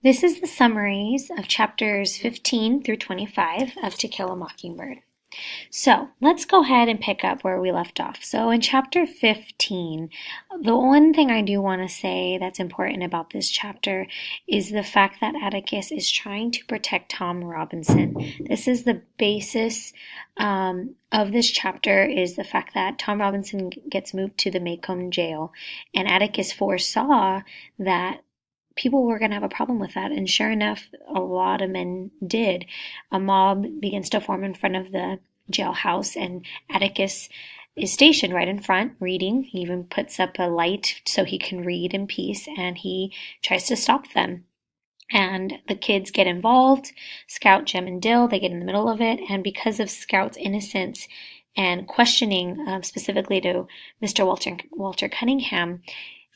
This is the summaries of chapters 15 through 25 of To Kill a Mockingbird. So let's go ahead and pick up where we left off. So in chapter 15, the one thing I do want to say that's important about this chapter is the fact that Atticus is trying to protect Tom Robinson. This is the basis of this chapter, is the fact that Tom Robinson gets moved to the Maycomb jail, and Atticus foresaw that people were going to have a problem with that. And sure enough, a lot of men did. A mob begins to form in front of the jailhouse, and Atticus is stationed right in front, reading. He even puts up a light so he can read in peace, and he tries to stop them. And the kids get involved. Scout, Jem, and Dill, they get in the middle of it. And because of Scout's innocence and questioning specifically to Mr. Walter Cunningham,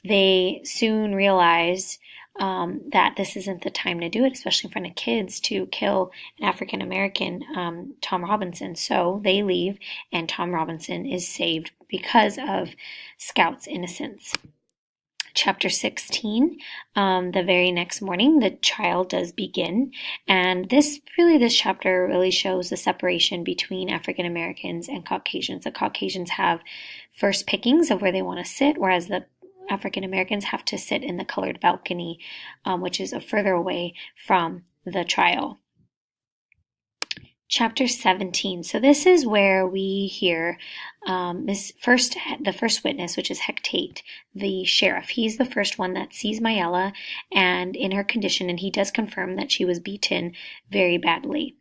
they soon realize that this isn't the time to do it, especially in front of kids, to kill an African American, Tom Robinson. So they leave, and Tom Robinson is saved because of Scout's innocence. Chapter 16, the very next morning, the trial does begin, and this chapter really shows the separation between African Americans and Caucasians. The Caucasians have first pickings of where they want to sit, whereas the African Americans have to sit in the colored balcony, which is further away from the trial. Chapter 17. So this is where we hear the first witness, which is Hecate, the sheriff. He's the first one that sees Mayella and in her condition, and he does confirm that she was beaten very badly.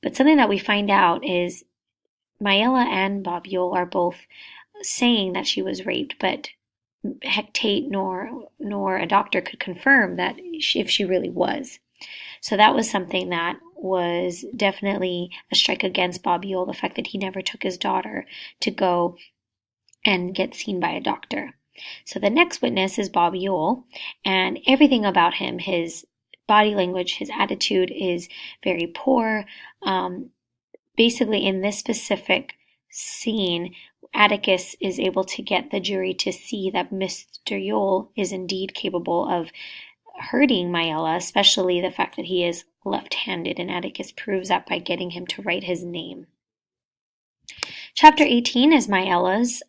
But something that we find out is Mayella and Bob Ewell are both saying that she was raped, but Hecate nor a doctor could confirm that if she really was. So that was something that was definitely a strike against Bob Ewell, the fact that he never took his daughter to go and get seen by a doctor. So the next witness is Bob Ewell, and everything about him, his body language, his attitude is very poor. Basically, in this specific scene, Atticus is able to get the jury to see that Mr. Ewell is indeed capable of hurting Mayella, especially the fact that he is left-handed, and Atticus proves that by getting him to write his name. Chapter 18 is Mayella's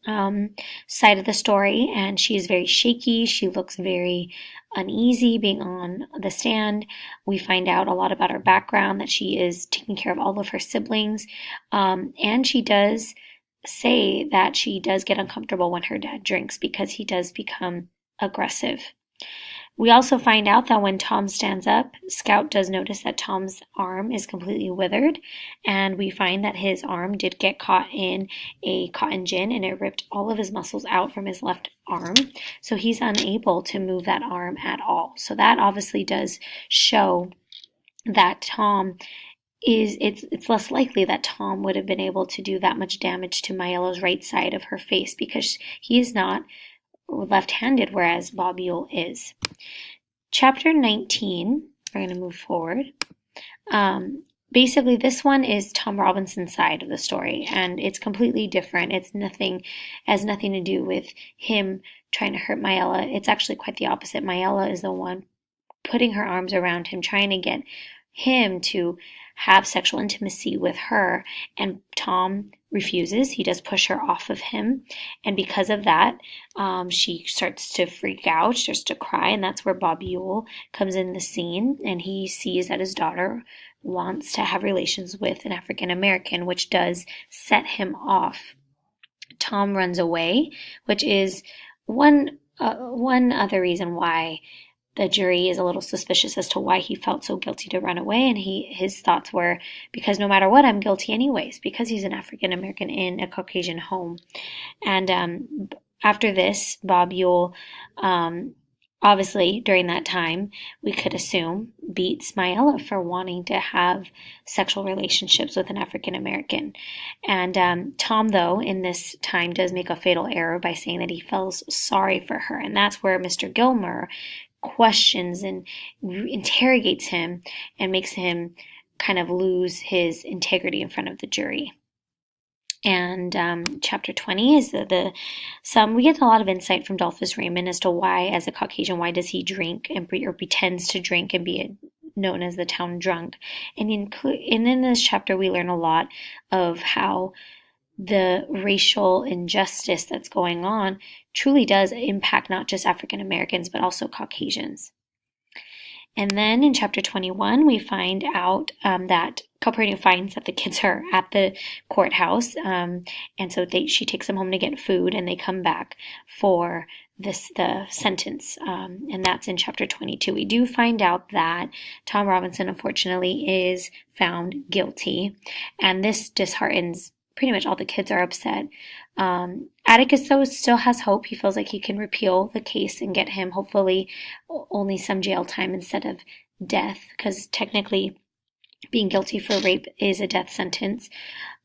side of the story, and she is very shaky. She looks very uneasy being on the stand. We find out a lot about her background, that she is taking care of all of her siblings, and she does say that she does get uncomfortable when her dad drinks because he does become aggressive. We also find out that when Tom stands up, Scout does notice that Tom's arm is completely withered, and we find that his arm did get caught in a cotton gin, and it ripped all of his muscles out from his left arm, so he's unable to move that arm at all. So that obviously does show that it's less likely that Tom would have been able to do that much damage to Mayella's right side of her face, because he is not left-handed, whereas Bob Ewell is. Chapter 19, we're going to move forward. Basically, this one is Tom Robinson's side of the story, and it's completely different. Has nothing to do with him trying to hurt Mayella. It's actually quite the opposite. Mayella is the one putting her arms around him, trying to get him to have sexual intimacy with her, and Tom refuses. He does push her off of him, and because of that, she starts to freak out, starts to cry, and that's where Bob Ewell comes in the scene, and he sees that his daughter wants to have relations with an African American, which does set him off. Tom runs away, which is one other reason why the jury is a little suspicious as to why he felt so guilty to run away, and his thoughts were, because no matter what, I'm guilty anyways, because he's an African American in a Caucasian home. And after this, Bob Ewell, obviously during that time, we could assume, beats Mayella for wanting to have sexual relationships with an African American. And Tom, though, in this time does make a fatal error by saying that he feels sorry for her, and that's where Mr. Gilmer questions and interrogates him and makes him kind of lose his integrity in front of the jury. And chapter 20 is we get a lot of insight from Dolphus Raymond as to why, as a Caucasian, why does he drink or pretends to drink and be known as the town drunk. And in this chapter, we learn a lot of how the racial injustice that's going on truly does impact not just African Americans, but also Caucasians. And then in chapter 21, we find out that Calpurnia finds that the kids are at the courthouse, and so she takes them home to get food, and they come back for the sentence, and that's in chapter 22. We do find out that Tom Robinson, unfortunately, is found guilty, and this disheartens pretty much all the kids. Are upset. Atticus, though, still has hope. He feels like he can repeal the case and get him, hopefully, only some jail time instead of death, because technically being guilty for rape is a death sentence.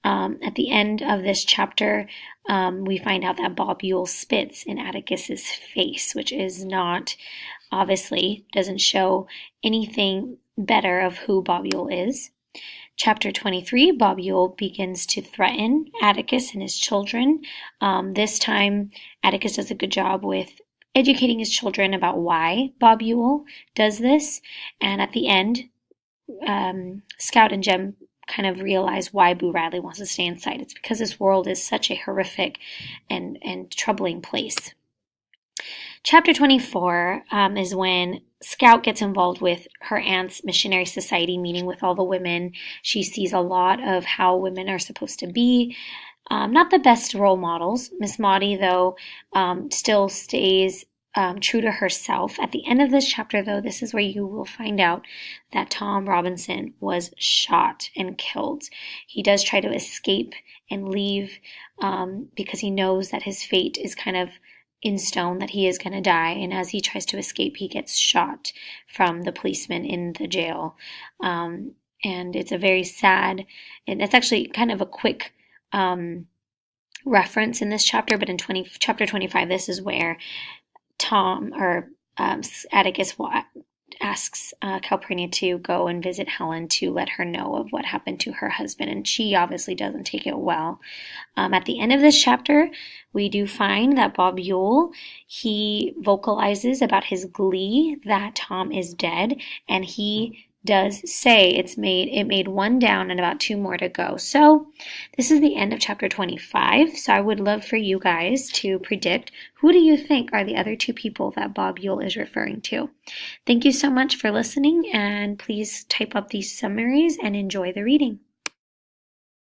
At the end of this chapter, we find out that Bob Ewell spits in Atticus's face, which is not, obviously, doesn't show anything better of who Bob Ewell is. Chapter 23, Bob Ewell begins to threaten Atticus and his children. This time, Atticus does a good job with educating his children about why Bob Ewell does this. And at the end, Scout and Jem kind of realize why Boo Radley wants to stay inside. It's because this world is such a horrific and troubling place. Chapter 24 is when Scout gets involved with her aunt's missionary society, meeting with all the women. She sees a lot of how women are supposed to be. Not the best role models. Miss Maudie, though, still stays true to herself. At the end of this chapter, though, this is where you will find out that Tom Robinson was shot and killed. He does try to escape and leave because he knows that his fate is kind of in stone, that he is going to die, and as he tries to escape, he gets shot from the policeman in the jail. And it's a very sad, and it's actually kind of a quick reference in this chapter, but in chapter 25, this is where Atticus asks Calpurnia to go and visit Helen to let her know of what happened to her husband, and she obviously doesn't take it well. At the end of this chapter, we do find that Bob Ewell, he vocalizes about his glee that Tom is dead, and he does say it made one down and about two more to go. So this is the end of chapter 25. So I would love for you guys to predict, who do you think are the other two people that Bob Ewell is referring to? Thank you so much for listening, and please type up these summaries and enjoy the reading.